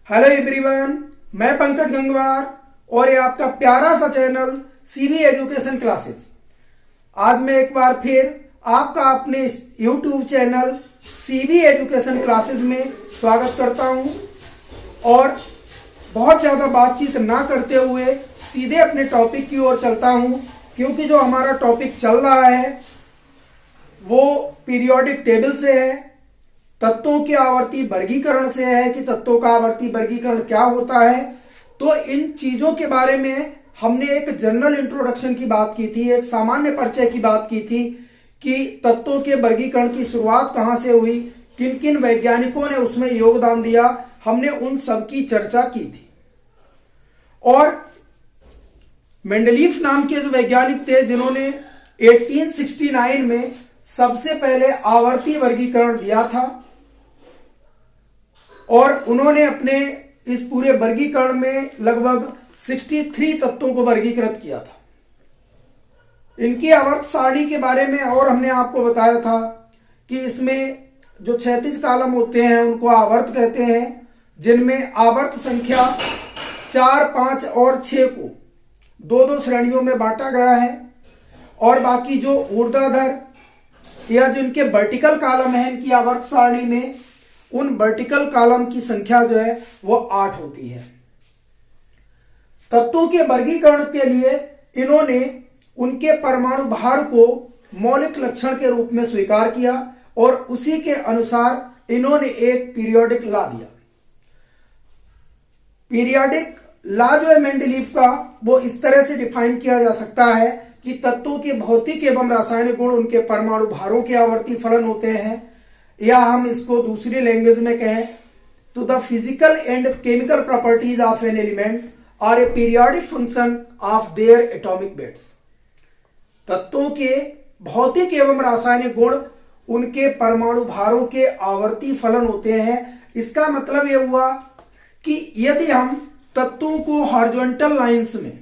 Hello everyone, मैं पंकज गंगवार और ये आपका प्यारा सा चैनल सीबी एजुकेशन क्लासेस। आज मैं एक बार फिर आपका अपने YouTube channel CB education classes में स्वागत करता हूं और बहुत ज़्यादा बातचीत ना करते हुए सीधे अपने टॉपिक की ओर चलता हूं, क्योंकि जो हमारा टॉपिक चल रहा है वो पीरियोडिक टेबल से है, तत्वों के आवर्ती वर्गीकरण से है कि तत्वों का आवर्ती वर्गीकरण क्या होता है। तो इन चीजों के बारे में हमने एक जनरल इंट्रोडक्शन की बात की थी, एक सामान्य परिचय की बात की थी कि तत्वों के वर्गीकरण की शुरुआत कहां से हुई, किन किन वैज्ञानिकों ने उसमें योगदान दिया, हमने उन सब की चर्चा की थी। और मेंडलीफ नाम के जो वैज्ञानिक थे जिन्होंने 1869 में सबसे पहले आवर्ती वर्गीकरण दिया था और उन्होंने अपने इस पूरे वर्गीकरण में लगभग 63 तत्वों को वर्गीकृत किया था। इनकी आवर्त सारणी के बारे में और हमने आपको बताया था कि इसमें जो 36 कॉलम होते हैं उनको आवर्त कहते हैं, जिनमें आवर्त संख्या 4, 5 और 6 को दो दो श्रेणियों में बांटा गया है और बाकी जो ऊर्ध्वाधर या जिनके वर्टिकल कॉलम है इनकी आवर्त सारणी में, उन वर्टिकल कॉलम की संख्या जो है वो 8 होती है। तत्वों के वर्गीकरण के लिए इन्होंने उनके परमाणु भार को मौलिक लक्षण के रूप में स्वीकार किया और उसी के अनुसार इन्होंने एक पीरियोडिक लॉ दिया। पीरियोडिक लॉ जो है मेंडलीफ का, वो इस तरह से डिफाइन किया जा सकता है कि तत्वों के भौतिक एवं रासायनिक गुण उनके परमाणु भारों के आवर्ती फलन होते हैं, या हम इसको दूसरी लैंग्वेज में कहें तो the physical and chemical properties of an element are a periodic function of their atomic weights. तत्वों के भौतिक एवं रासायनिक गुण उनके परमाणु भारों के आवर्ती फलन होते हैं। इसका मतलब यह हुआ कि यदि हम तत्वों को हॉरिजॉन्टल लाइंस में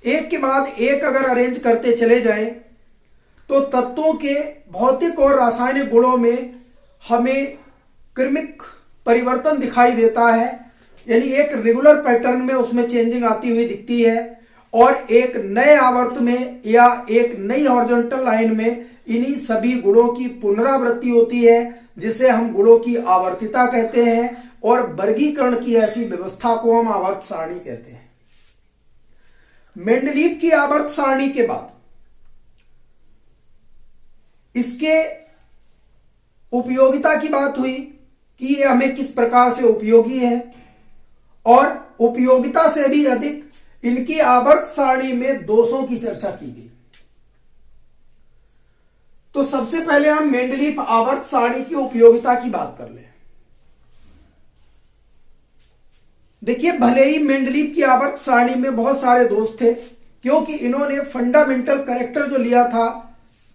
एक के बाद एक अगर अरेंज करते चले जाएं तो तत्वों के भौतिक और रासायनिक गुणों में हमें क्रमिक परिवर्तन दिखाई देता है, यानी एक रेगुलर पैटर्न में उसमें चेंजिंग आती हुई दिखती है और एक नए आवर्त में या एक नई हॉरिजॉन्टल लाइन में इन्हीं सभी गुणों की पुनरावृत्ति होती है, जिसे हम गुणों की आवर्तिता कहते हैं और वर्गीकरण की ऐसी व्यवस्था को हम आवर्त सारणी कहते हैं। मेंडलीफ की आवर्त सारणी के बाद इसके उपयोगिता की बात हुई कि ये हमें किस प्रकार से उपयोगी है, और उपयोगिता से भी अधिक इनकी आवर्त सारणी में दोषों की चर्चा की गई। तो सबसे पहले हम मेंडलीफ आवर्त सारणी की उपयोगिता की बात कर लें। देखिए, भले ही मेंडलीफ की आवर्त सारणी में बहुत सारे दोष थे, क्योंकि इन्होंने फंडामेंटल कैरेक्टर जो लिया था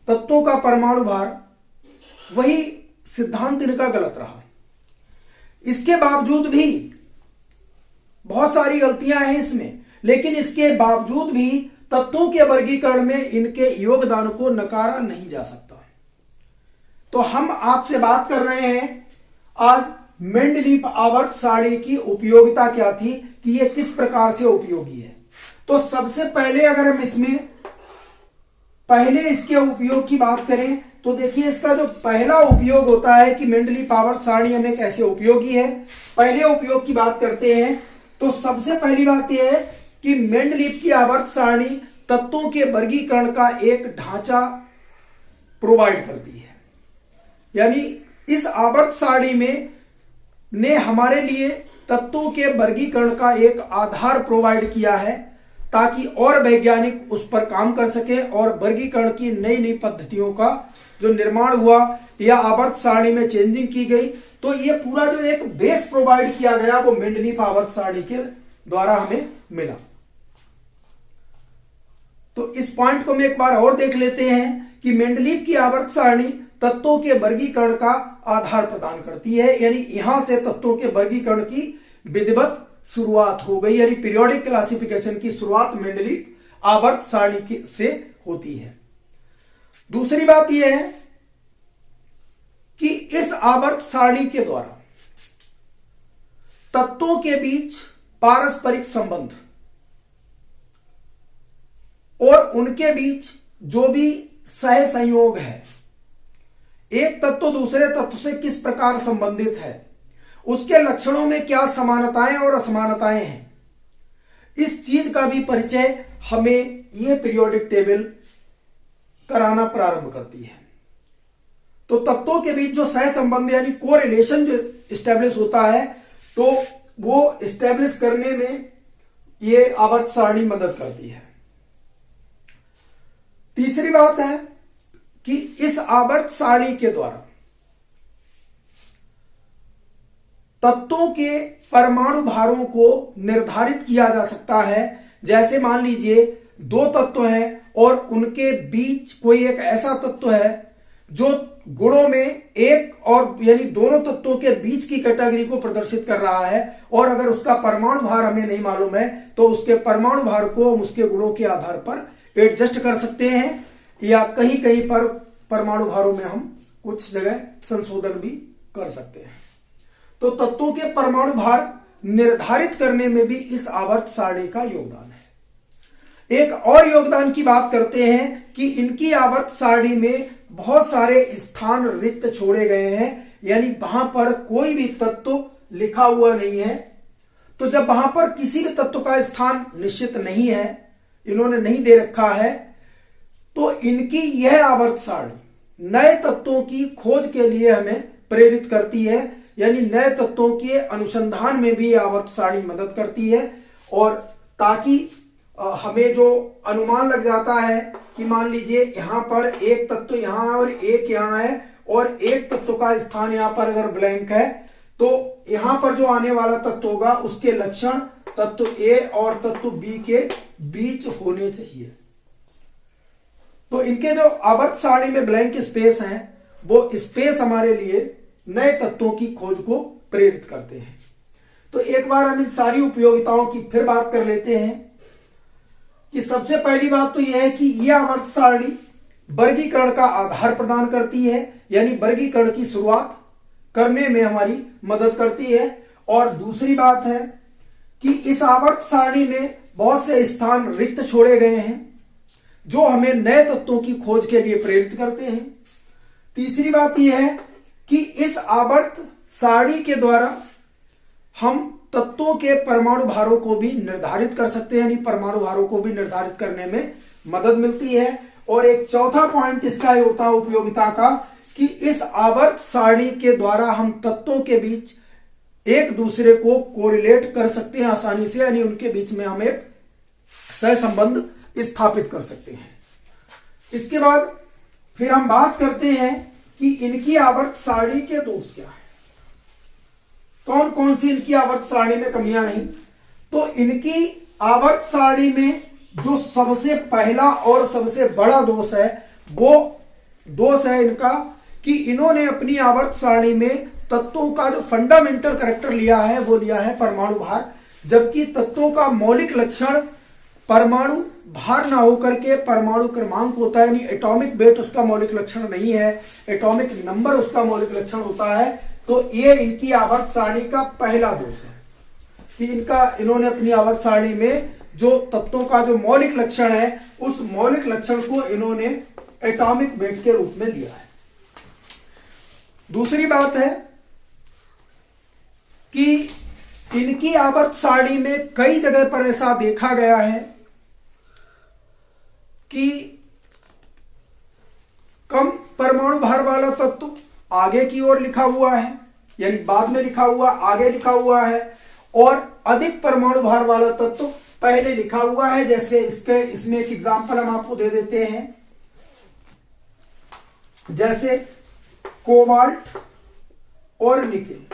तत्वों का परमाणु भार, वही सिद्धांत इनका गलत रहा। इसके बावजूद भी बहुत सारी गलतियां हैं इसमें, लेकिन इसके बावजूद भी तत्वों के वर्गीकरण में इनके योगदान को नकारा नहीं जा सकता। तो हम आपसे बात कर रहे हैं आज मेंडलीफ आवर्त सारणी की उपयोगिता क्या थी, कि यह किस प्रकार से उपयोगी है। तो सबसे पहले अगर हम पहले इसके उपयोग की बात करें तो देखिए, इसका जो पहला उपयोग होता है कि मेंडलीफ आवर्त सारणी हमें कैसे उपयोगी है। पहले उपयोग की बात करते हैं तो सबसे पहली बात यह है कि मेंडलीफ की आवर्त सारणी तत्वों के वर्गीकरण का एक ढांचा प्रोवाइड करती है, यानी इस आवर्त सारणी में ने हमारे लिए तत्वों के वर्गीकरण का एक आधार प्रोवाइड किया है, ताकि और वैज्ञानिक उस पर काम कर सके और वर्गीकरण की नई नई पद्धतियों का जो निर्माण हुआ या आवर्त सारणी में चेंजिंग की गई, तो ये पूरा जो एक बेस प्रोवाइड किया गया वो मेंडलीफ आवर्त सारणी के द्वारा हमें मिला। तो इस पॉइंट को हम एक बार और देख लेते हैं कि मेंडलीफ की आवर्त सारणी तत्वों के वर्गीकरण का आधार प्रदान करती है, यानी यहां से तत्वों के वर्गीकरण की विधिवत शुरुआत हो गई, यानी पीरियोडिक क्लासिफिकेशन की शुरुआत मेंडलीफ आवर्त सारणी से होती है। दूसरी बात यह है कि इस आवर्त सारणी के द्वारा तत्वों के बीच पारस्परिक संबंध और उनके बीच जो भी सह संयोग है, एक तत्व दूसरे तत्व से किस प्रकार संबंधित है, उसके लक्षणों में क्या समानताएं और असमानताएं हैं, इस चीज का भी परिचय हमें यह पीरियोडिक टेबल कराना प्रारंभ करती है। तो तत्वों के बीच जो सह संबंध यानी कोरिलेशन जो इस्टेब्लिश होता है, तो वो इस्टेब्लिश करने में ये आवर्त सारणी मदद करती है। तीसरी बात है कि इस आवर्त सारणी के द्वारा तत्वों के परमाणु भारों को निर्धारित किया जा सकता है। जैसे मान लीजिए दो तत्व हैं और उनके बीच कोई एक ऐसा तत्व है जो गुणों में एक और यानी दोनों तत्वों के बीच की कैटेगरी को प्रदर्शित कर रहा है, और अगर उसका परमाणु भार हमें नहीं मालूम है तो उसके परमाणु भार को हम उसके गुणों के आधार पर एडजस्ट कर सकते हैं, या कहीं कहीं पर परमाणु भारों में हम कुछ जगह संशोधन भी कर सकते हैं। तो तत्वों के परमाणु भार निर्धारित करने में भी इस आवर्त सारणी का योगदान है। एक और योगदान की बात करते हैं कि इनकी आवर्त सारणी में बहुत सारे स्थान रिक्त छोड़े गए हैं, यानी वहां पर कोई भी तत्व लिखा हुआ नहीं है। तो जब वहां पर किसी भी तत्व का स्थान निश्चित नहीं है, इन्होंने नहीं दे रखा है, तो इनकी यह आवर्त सारणी नए तत्वों की खोज के लिए हमें प्रेरित करती है, यानी नए तत्वों के अनुसंधान में भी आवर्त सारणी मदद करती है। और ताकि हमें जो अनुमान लग जाता है कि मान लीजिए यहां पर एक तत्व यहां और एक यहां है और एक तत्व का स्थान यहां पर अगर ब्लैंक है, तो यहां पर जो आने वाला तत्व होगा उसके लक्षण तत्व ए और तत्व बी के बीच होने चाहिए। तो इनके जो आवर्त सारणी में ब्लैंक स्पेस हैं, वो स्पेस हमारे लिए नए तत्वों की खोज को प्रेरित करते हैं। तो एक बार हम इन सारी उपयोगिताओं की फिर बात कर लेते हैं कि सबसे पहली बात तो यह है कि यह आवर्त सारणी वर्गीकरण का आधार प्रदान करती है, यानी वर्गीकरण की शुरुआत करने में हमारी मदद करती है। और दूसरी बात है कि इस आवर्त सारणी में बहुत से स्थान रिक्त छोड़े गए हैं जो हमें नए तत्वों की खोज के लिए प्रेरित करते हैं। तीसरी बात यह है कि इस आवर्त सारणी के द्वारा हम तत्वों के परमाणु भारों को भी निर्धारित कर सकते हैं, यानी परमाणु भारों को भी निर्धारित करने में मदद मिलती है। और एक चौथा पॉइंट इसका होता है उपयोगिता का कि इस आवर्त सारणी के द्वारा हम तत्वों के बीच एक दूसरे को कोरिलेट कर सकते हैं आसानी से, यानी उनके बीच में हम एक सहसंबंध स्थापित कर सकते हैं। इसके बाद फिर हम बात करते हैं कि इनकी आवर्त सारणी के दोष क्या है, कौन कौन सी इनकी आवर्त सारणी में कमियां नहीं। तो इनकी आवर्त सारणी में जो सबसे पहला और सबसे बड़ा दोष है, वो दोष है इनका कि इन्होंने अपनी आवर्त सारणी में तत्वों का जो फंडामेंटल कैरेक्टर लिया है वो लिया है परमाणु भार, जबकि तत्वों का मौलिक लक्षण परमाणु भार ना होकर के परमाणु क्रमांक होता है, यानी एटॉमिक वेट उसका मौलिक लक्षण नहीं है, एटॉमिक नंबर उसका मौलिक लक्षण होता है। तो ये इनकी आवर्त सारणी का पहला दोष है कि इन्होंने अपनी आवर्त सारणी में जो तत्वों का जो मौलिक लक्षण है उस मौलिक लक्षण को इन्होंने एटॉमिक वेट के रूप में लिया है। दूसरी बात है कि इनकी आवर्त सारणी में कई जगह पर ऐसा देखा गया है कि कम परमाणु भार वाला तत्व आगे की ओर लिखा हुआ है, यानी बाद में लिखा हुआ आगे लिखा हुआ है, और अधिक परमाणु भार वाला तत्व पहले लिखा हुआ है। जैसे इसमें एक एग्जांपल हम आपको दे देते हैं, जैसे कोबाल्ट और निकिल।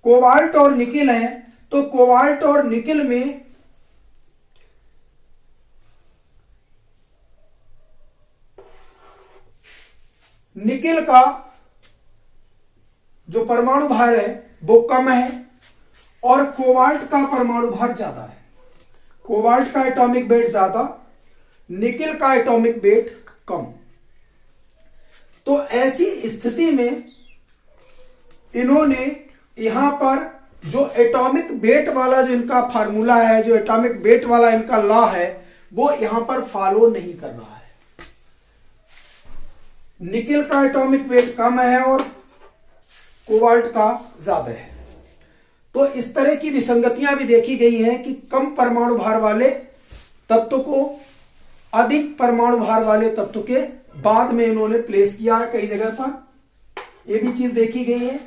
कोबाल्ट और निकिल है, तो कोबाल्ट और निकिल में निकिल का जो परमाणु भार है वो कम है और कोबाल्ट का परमाणु भार ज्यादा है। कोबाल्ट का एटॉमिक वेट ज्यादा, निकिल का एटॉमिक वेट कम। तो ऐसी स्थिति में इन्होंने यहां पर जो एटॉमिक वेट वाला जो इनका फार्मूला है, जो एटॉमिक वेट वाला इनका लॉ है, वो यहां पर फॉलो नहीं कर रहा है। निकेल का एटॉमिक वेट कम है और कोबाल्ट का ज्यादा है। तो इस तरह की विसंगतियां भी देखी गई हैं कि कम परमाणु भार वाले तत्व को अधिक परमाणु भार वाले तत्व के बाद में इन्होंने प्लेस किया है कई जगह पर, यह भी चीज देखी गई है।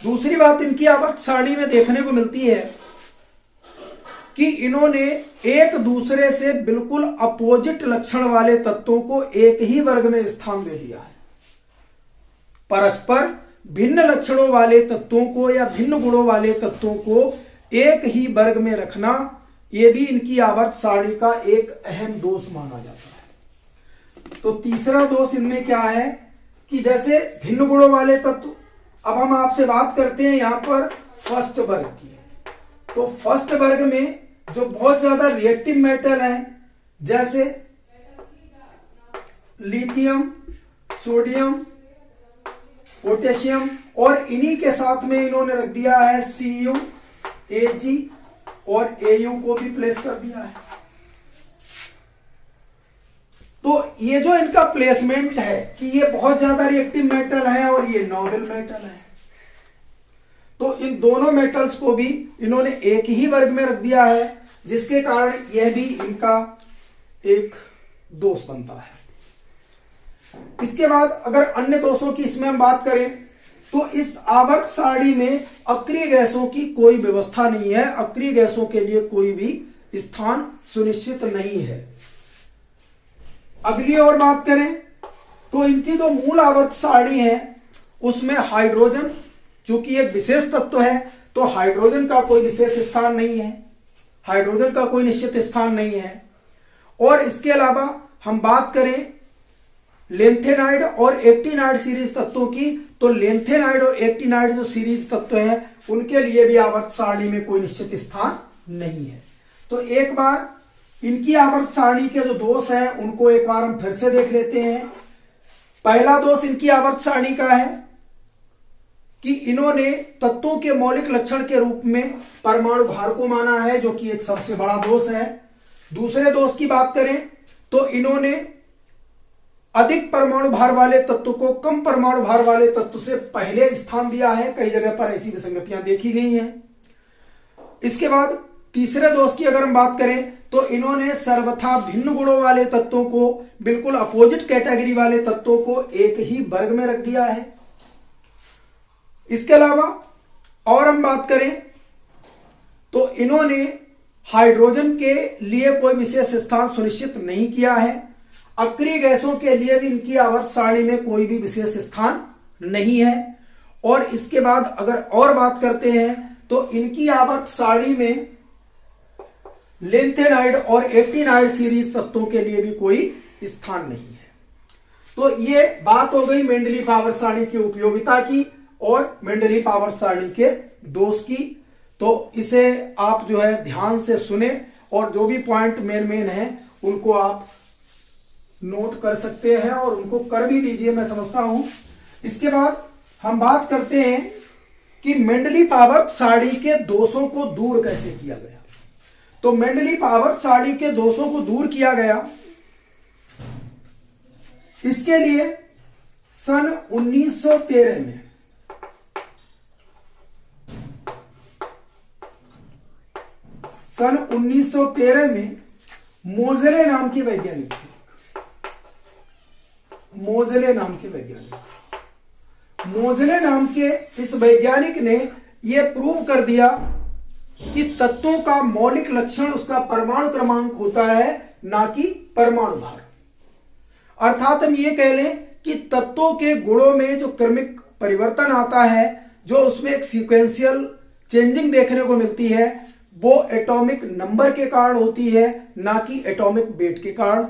दूसरी बात इनकी आवर्त सारणी में देखने को मिलती है कि इन्होंने एक दूसरे से बिल्कुल अपोजिट लक्षण वाले तत्वों को एक ही वर्ग में स्थान दे दिया है। परस्पर भिन्न लक्षणों वाले तत्वों को या भिन्न गुणों वाले तत्वों को एक ही वर्ग में रखना, यह भी इनकी आवर्त सारणी का एक अहम दोष माना जाता है। तो तीसरा दोष इनमें क्या है कि जैसे भिन्न गुणों वाले तत्व, अब हम आपसे बात करते हैं यहां पर फर्स्ट वर्ग की। तो फर्स्ट वर्ग में जो बहुत ज्यादा रिएक्टिव मेटल हैं, जैसे लिथियम, सोडियम, पोटेशियम, और इन्हीं के साथ में इन्होंने रख दिया है Cu, Ag और Au को भी प्लेस कर दिया है। तो ये जो इनका प्लेसमेंट है कि ये बहुत ज्यादा रिएक्टिव मेटल है और ये नोबल मेटल है, तो इन दोनों मेटल्स को भी इन्होंने एक ही वर्ग में रख दिया है, जिसके कारण यह भी इनका एक दोष बनता है। इसके बाद अगर अन्य दोषों की इसमें हम बात करें तो इस आवर्त सारणी में अक्रिय गैसों की कोई व्यवस्था नहीं है। अक्रिय गैसों के लिए कोई भी स्थान सुनिश्चित नहीं है। अगली और बात करें तो इनकी जो मूल आवर्त सारणी है उसमें हाइड्रोजन चूंकि एक विशेष तत्व है, तो हाइड्रोजन का कोई विशेष स्थान नहीं है, हाइड्रोजन का कोई निश्चित स्थान नहीं है। और इसके अलावा हम बात करें लेंथेनाइड और एक्टिनाइड सीरीज तत्वों की, तो लेंथेनाइड और एक्टिनाइड जो सीरीज तत्व हैं उनके लिए भी आवर्त सारणी में कोई निश्चित स्थान नहीं है। तो एक बार इनकी आवर्त सारणी के जो दोष हैं उनको एक बार हम फिर से देख लेते हैं। पहला दोष इनकी आवर्त सारणी का है कि इन्होंने तत्वों के मौलिक लक्षण के रूप में परमाणु भार को माना है, जो कि एक सबसे बड़ा दोष है। दूसरे दोष की बात करें तो इन्होंने अधिक परमाणु भार वाले तत्व को कम परमाणु भार वाले तत्व से पहले स्थान दिया है। कई जगह पर ऐसी विसंगतियां देखी गई हैं। इसके बाद तीसरे दोष की अगर हम बात करें तो इन्होंने सर्वथा भिन्न गुणों वाले तत्वों को बिल्कुल अपोजिट कैटेगरी वाले तत्वों को एक ही वर्ग में रख दिया है। इसके अलावा और हम बात करें तो इन्होंने हाइड्रोजन के लिए कोई विशेष स्थान सुनिश्चित नहीं किया है। अक्रिय गैसों के लिए भी इनकी आवर्त सारणी में कोई भी विशेष स्थान नहीं है। और इसके बाद अगर और बात करते हैं तो इनकी आवर्त सारणी में लेंथेनाइड और एक्टिनाइड सीरीज तत्वों के लिए भी कोई स्थान नहीं है। तो ये बात हो गई मेंडलीफ आवर्त सारणी की उपयोगिता की और मेंडलीफ आवर्त सारणी के दोष की। तो इसे आप जो है ध्यान से सुने और जो भी पॉइंट मेन है उनको आप नोट कर सकते हैं और उनको कर भी लीजिए, मैं समझता हूं। इसके बाद हम बात करते हैं कि मेंडलीफ आवर्त सारणी के दोषों को दूर कैसे किया गया। तो मेंडलीफ आवर्त सारणी के दोषों को दूर किया गया, इसके लिए सन 1913 में मोजले नाम के वैज्ञानिक थे। मोजले नाम के इस वैज्ञानिक ने यह प्रूव कर दिया कि तत्वों का मौलिक लक्षण उसका परमाणु क्रमांक होता है, ना कि परमाणु भार। अर्थात हम ये कह लें कि तत्वों के गुणों में जो क्रमिक परिवर्तन आता है, जो उसमें एक सीक्वेंशियल चेंजिंग देखने को मिलती है, वो एटॉमिक नंबर के कारण होती है, ना कि एटॉमिक वेट के कारण।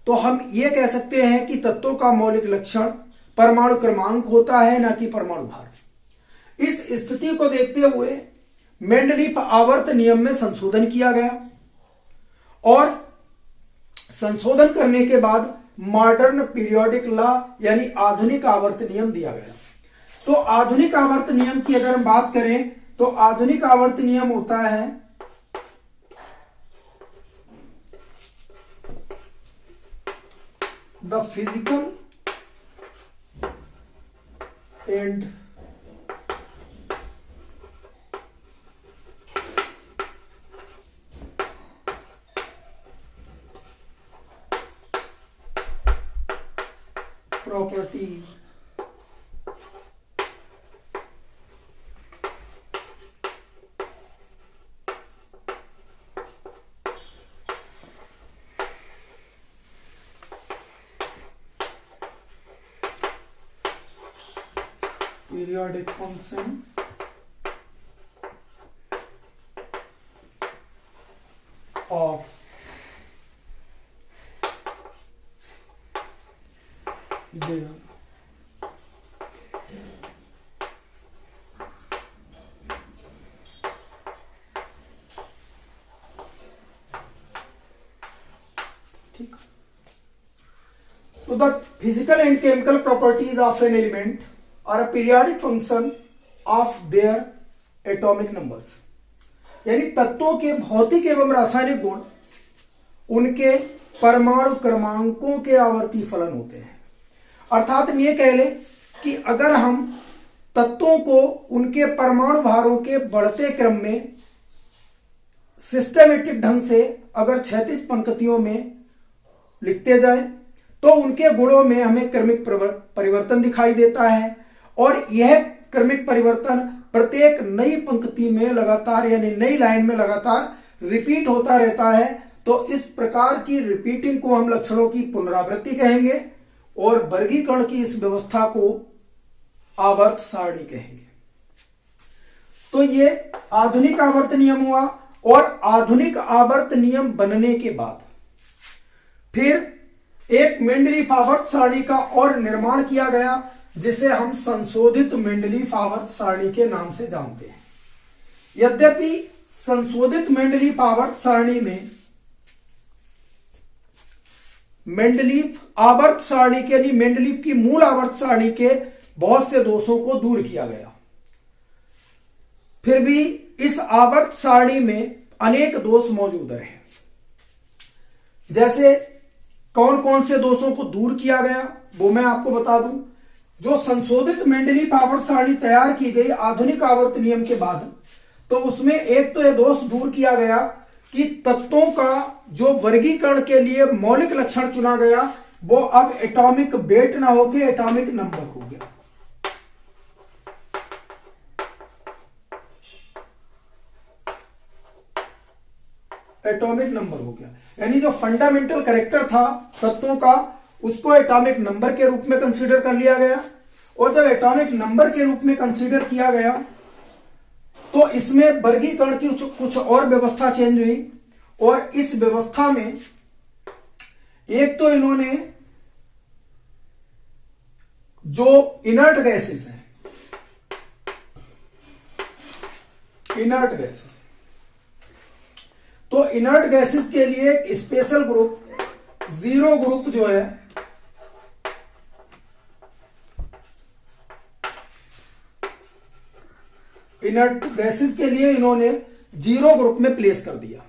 तो हम ये कह सकते हैं कि तत्वों का मौलिक लक्षण परमाणु क्रमांक होता है, ना कि परमाणु भार। इस स्थिति को देखते हुए मेंडलीफ आवर्त नियम में संशोधन किया गया और संशोधन करने के बाद मॉडर्न पीरियोडिक लॉ यानी आधुनिक आवर्त नियम दिया गया। तो आधुनिक आवर्त नियम की अगर हम बात करें तो आधुनिक आवर्त नियम होता है the physical and properties periodic function of their ठीक। तो the physical and chemical properties of an element are a periodic function of their atomic numbers, यानी तत्वों के भौतिक एवं रासायनिक गुण उनके परमाणु क्रमांकों के आवर्ती फलन होते हैं। अर्थात हम ये कह लें कि अगर हम तत्वों को उनके परमाणु भारों के बढ़ते क्रम में सिस्टमेटिक ढंग से अगर क्षैतिज पंक्तियों में लिखते जाए तो उनके गुणों में हमें क्रमिक परिवर्तन दिखाई देता है, और यह क्रमिक परिवर्तन प्रत्येक नई पंक्ति में लगातार यानी नई लाइन में लगातार रिपीट होता रहता है। तो इस प्रकार की रिपीटिंग को हम लक्षणों की पुनरावृत्ति कहेंगे, और वर्गीकरण की इस व्यवस्था को आवर्त सारणी कहेंगे। तो ये आधुनिक आवर्त नियम हुआ, और आधुनिक आवर्त नियम बनने के बाद फिर एक मेंडलीफ आवर्त सारणी का और निर्माण किया गया, जिसे हम संशोधित मेंडलीफ आवर्त सारणी के नाम से जानते हैं। यद्यपि संशोधित मेंडलीफ आवर्त सारणी में मेंडलीफ आवर्त सारणी के यानी मेंडलीफ की मूल आवर्त सारणी के बहुत से दोषों को दूर किया गया, फिर भी इस आवर्त सारणी में अनेक दोष मौजूद रहे। जैसे कौन कौन से दोषों को दूर किया गया वो मैं आपको बता दूं। जो संशोधित मेंडलीफ आवर्त सारणी तैयार की गई आधुनिक आवर्त नियम के बाद, तो उसमें एक तो यह दोष दूर किया गया कि तत्वों का जो वर्गीकरण के लिए मौलिक लक्षण चुना गया वो अब एटॉमिक वेट ना होके एटॉमिक नंबर हो गया। एटॉमिक नंबर हो गया, यानी जो फंडामेंटल कैरेक्टर था तत्वों का उसको एटॉमिक नंबर के रूप में कंसीडर कर लिया गया। और जब एटॉमिक नंबर के रूप में कंसीडर किया गया तो इसमें वर्गीकरण की कुछ और व्यवस्था चेंज हुई, और इस व्यवस्था में एक तो इन्होंने जो इनर्ट गैसेस हैं, इनर्ट गैसेस, तो इनर्ट गैसेस के लिए एक स्पेशल ग्रुप, जीरो ग्रुप जो है इनर्ट गैसेस के लिए इन्होंने जीरो ग्रुप में प्लेस कर दिया,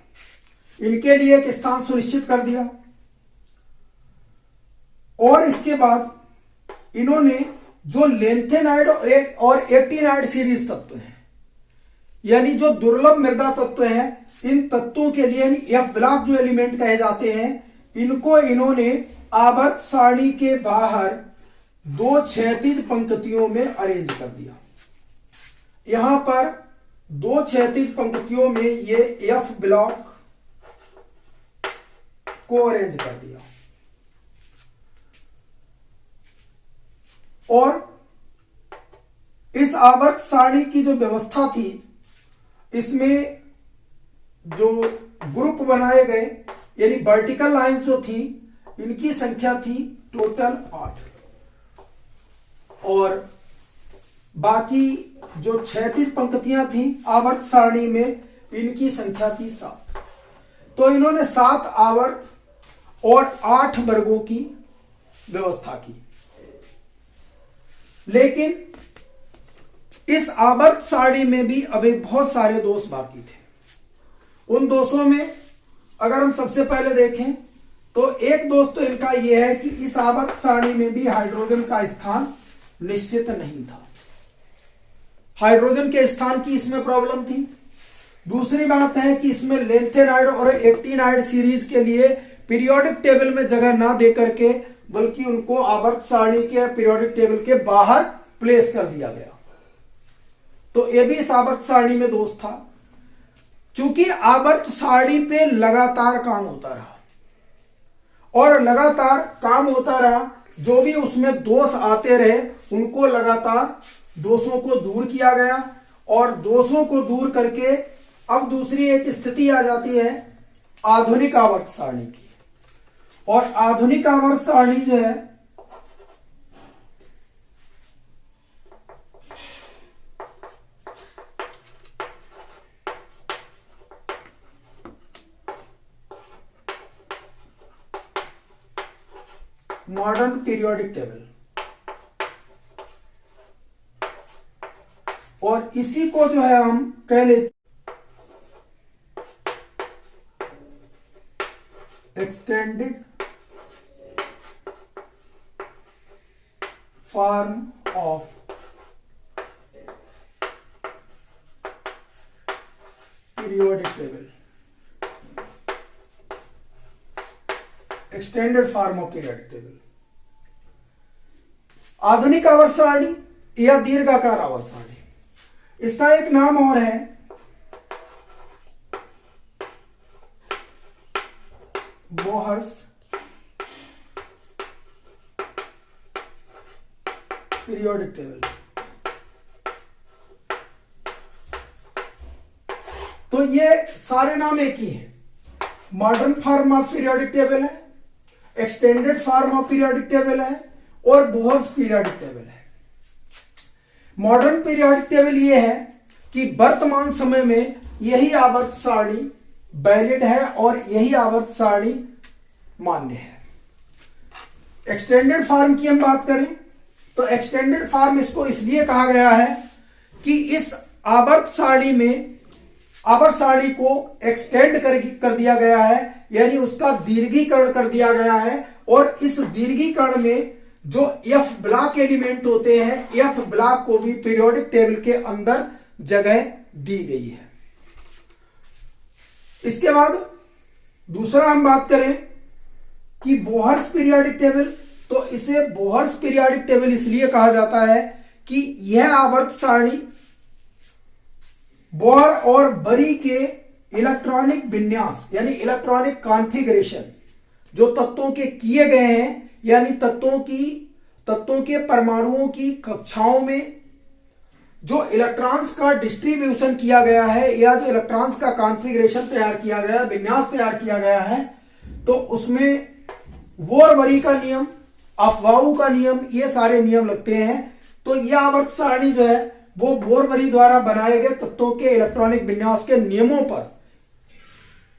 इनके लिए एक स्थान सुनिश्चित कर दिया। और इसके बाद इन्होंने जो लेंथेनाइड और एक्टिनाइड सीरीज तत्व हैं, यानी जो दुर्लभ मृदा तत्व हैं, इन तत्वों के लिए यानी एफ ब्लॉक जो एलिमेंट कहे जाते हैं, इनको इन्होंने आवर्त सारणी के बाहर दो क्षैतिज पंक्तियों में अरेंज कर दिया। यहां पर दो क्षैतिज पंक्तियों में ये एफ ब्लॉक को अरेंज कर दिया, और इस आवर्त सारणी की जो व्यवस्था थी इसमें जो ग्रुप बनाए गए यानी वर्टिकल लाइंस जो थी इनकी संख्या थी टोटल 8, और बाकी जो क्षैतिज पंक्तियां थी आवर्त सारणी में इनकी संख्या थी 7। तो इन्होंने 7 आवर्त और 8 वर्गों की व्यवस्था की। लेकिन इस आवर्त सारणी में भी अभी बहुत सारे दोष बाकी थे। उन दोषों में अगर हम सबसे पहले देखें तो एक दोष तो इनका यह है कि इस आवर्त सारणी में भी हाइड्रोजन का स्थान निश्चित नहीं था। हाइड्रोजन के स्थान की इसमें प्रॉब्लम थी। दूसरी बात है कि इसमें लेंथेनाइड और एक्टिनाइड सीरीज के लिए पीरियोडिक टेबल में जगह ना दे करके बल्कि उनको आवर्त सारणी के पीरियोडिक टेबल के बाहर प्लेस कर दिया गया। तो यह भी इस आवर्त सारणी में दोष था। क्योंकि आवर्त सारणी पे लगातार काम होता रहा और लगातार काम होता रहा, जो भी उसमें दोष आते रहे उनको लगातार दोषों को दूर किया गया और दोषों को दूर करके अब दूसरी एक स्थिति आ जाती है आधुनिक आवर्त सारणी की। और आधुनिक आवर्त सारणी जो है मॉडर्न पीरियोडिक टेबल, और इसी को जो है हम कह लेते extended form of periodic table, extended form of periodic table. आधुनिक आवर्त सारणी या दीर्घाकार आवर्त सारणी, इसका एक नाम और है बोहर्स पीरियोडिक टेबल। तो ये सारे नाम एक ही हैं। Modern form of periodic table है, extended form of periodic table है और बोहर्स पीरियोडिक टेबल है। मॉडर्न पीरियोडिक टेबल ये है कि वर्तमान समय में यही आवर्त सारणी वैलिड है और यही आवर्त सारणी मान्य है। एक्सटेंडेड फॉर्म की हम बात करें तो एक्सटेंडेड फॉर्म इसको इसलिए कहा गया है कि इस आवर्त सारणी में आवर्त सारणी को एक्सटेंड कर दिया गया है, यानी उसका दीर्घीकरण कर दिया गया है। और इस दीर्घीकरण में जो एफ ब्लॉक एलिमेंट होते हैं, एफ ब्लॉक को भी पीरियोडिक टेबल के अंदर जगह दी गई है। इसके बाद दूसरा हम बात करें कि बोहर्स पीरियोडिक टेबल, तो इसे बोहर्स पीरियोडिक टेबल इसलिए कहा जाता है कि यह आवर्त सारणी बोहर और बरी के इलेक्ट्रॉनिक विन्यास यानी इलेक्ट्रॉनिक कॉन्फ़िगरेशन जो तत्वों के किए गए हैं, यानी तत्वों के परमाणुओं की कक्षाओं में जो इलेक्ट्रॉन्स का डिस्ट्रीब्यूशन किया गया है या जो इलेक्ट्रॉन्स का कॉन्फ़िगरेशन तैयार किया गया है, विन्यास तैयार किया गया है, तो उसमें वोर-बरी का नियम, अफबाऊ का नियम, ये सारे नियम लगते हैं। तो यह आवर्त सारणी जो है वो वोर-बरी द्वारा बनाए गए तत्वों के इलेक्ट्रॉनिक विन्यास के नियमों पर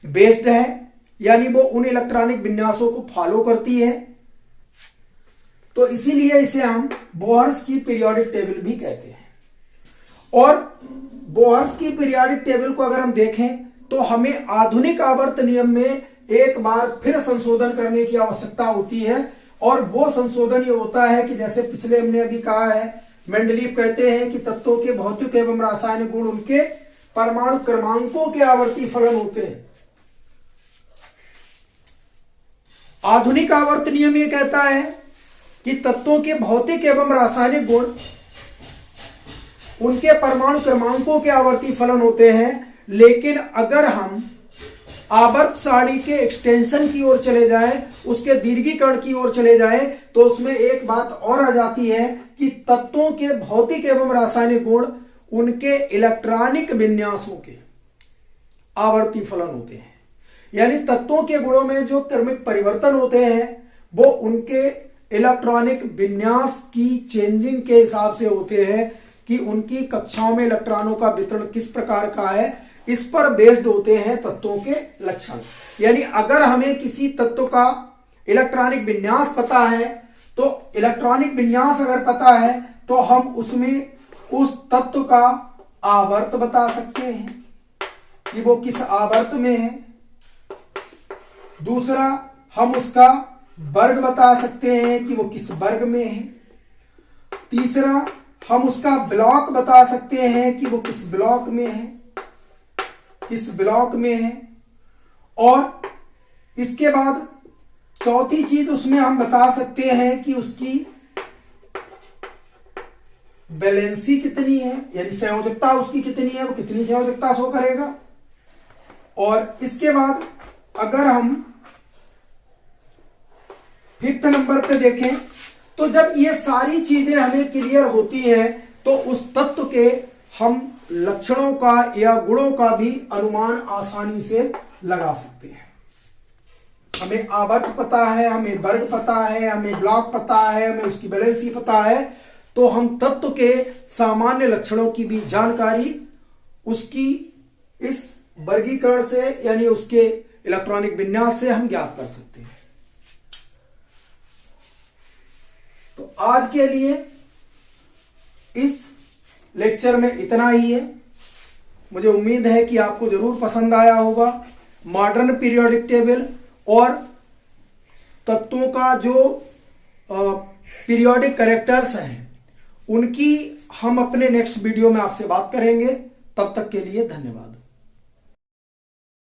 बेस्ड है, यानी वो उन इलेक्ट्रॉनिक विन्यासों को फॉलो करती है। तो इसीलिए इसे हम बोहर्स की पीरियोडिक टेबल भी कहते हैं। और बोहर्स की पीरियोडिक टेबल को अगर हम देखें तो हमें आधुनिक आवर्त नियम में एक बार फिर संशोधन करने की आवश्यकता होती है। और वो संशोधन ये होता है कि जैसे पिछले हमने अभी कहा है, मेंडलीव कहते हैं कि तत्वों के भौतिक एवं रासायनिक गुण उनके परमाणु क्रमांकों के आवर्ती फलन होते हैं। आधुनिक आवर्त नियम ये कहता है कि तत्वों के भौतिक एवं रासायनिक गुण उनके परमाणु क्रमांकों के आवर्ती फलन होते हैं। लेकिन अगर हम आवर्त सारणी के एक्सटेंशन की ओर चले जाएं, उसके दीर्घीकरण की ओर चले जाएं, तो उसमें एक बात और आ जाती है कि तत्वों के भौतिक एवं रासायनिक गुण उनके इलेक्ट्रॉनिक विन्यासों के आवर्ती फलन होते हैं। यानी तत्वों के गुणों में जो क्रमिक परिवर्तन होते हैं वो उनके इलेक्ट्रॉनिक विन्यास की चेंजिंग के हिसाब से होते हैं कि उनकी कक्षाओं में इलेक्ट्रॉनों का वितरण किस प्रकार का है, इस पर बेस्ड होते हैं तत्वों के लक्षण। यानी अगर हमें किसी तत्व का इलेक्ट्रॉनिक विन्यास पता है, तो इलेक्ट्रॉनिक विन्यास अगर पता है तो हम उसमें उस तत्व का आवर्त बता सकते हैं कि वो किस आवर्त में है। दूसरा, हम उसका वर्ग बता सकते हैं कि वो किस वर्ग में है। तीसरा, हम उसका ब्लॉक बता सकते हैं कि वो किस ब्लॉक में है, किस ब्लॉक में है। और इसके बाद चौथी चीज उसमें हम बता सकते हैं कि उसकी वैलेंसी कितनी है, यानी संयोजकता उसकी कितनी है, वो कितनी संयोजकता शो करेगा। और इसके बाद अगर हम 5th नंबर पे देखें तो जब ये सारी चीजें हमें क्लियर होती हैं तो उस तत्व के हम लक्षणों का या गुणों का भी अनुमान आसानी से लगा सकते हैं। हमें आवर्त पता है, हमें वर्ग पता है, हमें ब्लॉक पता है, हमें उसकी वैलेंसी पता है, तो हम तत्व के सामान्य लक्षणों की भी जानकारी उसकी इस वर्गीकरण से यानी उसके इलेक्ट्रॉनिक विन्यास से हम ज्ञात कर सकते हैं। तो आज के लिए इस लेक्चर में इतना ही है। मुझे उम्मीद है कि आपको जरूर पसंद आया होगा। मॉडर्न पीरियोडिक टेबल और तत्वों का जो पीरियोडिक कैरेक्टर्स हैं उनकी हम अपने नेक्स्ट वीडियो में आपसे बात करेंगे। तब तक के लिए धन्यवाद।